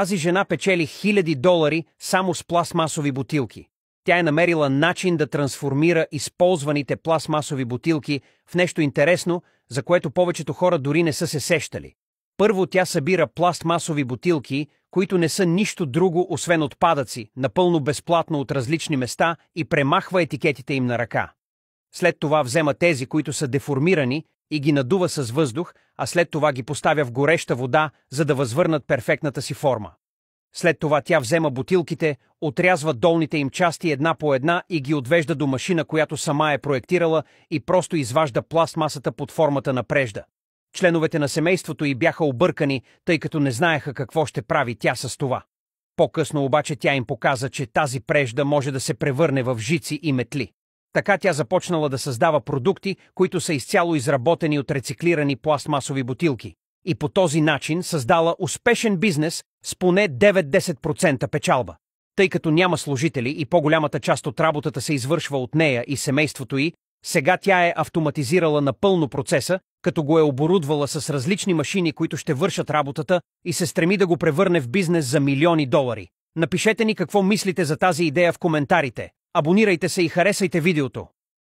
Тази жена печели $1000 само с пластмасови бутилки. Тя е намерила начин да трансформира използваните пластмасови бутилки в нещо интересно, за което повечето хора дори не са се сещали. Първо тя събира пластмасови бутилки, които не са нищо друго освен отпадъци, напълно безплатно от различни места и премахва етикетите им на ръка. След това взема тези, които са деформирани и ги надува с въздух, а след това ги поставя в гореща вода, за да възвърнат перфектната си форма. След това тя взема бутилките, отрязва долните им части една по една и ги отвежда до машина, която сама е проектирала и просто изважда пластмасата под формата на прежда. Членовете на семейството й бяха объркани, тъй като не знаеха какво ще прави тя с това. По-късно обаче тя им показа, че тази прежда може да се превърне в жици и метли. Така тя започнала да създава продукти, които са изцяло изработени от рециклирани пластмасови бутилки. И по този начин създала успешен бизнес с поне 9-10% печалба. Тъй като няма служители и по-голямата част от работата се извършва от нея и семейството й, сега тя е автоматизирала напълно процеса, като го е оборудвала с различни машини, които ще вършат работата и се стреми да го превърне в бизнес за милиони долари. Напишете ни какво мислите за тази идея в коментарите. Абонирайте се и харесайте видеото.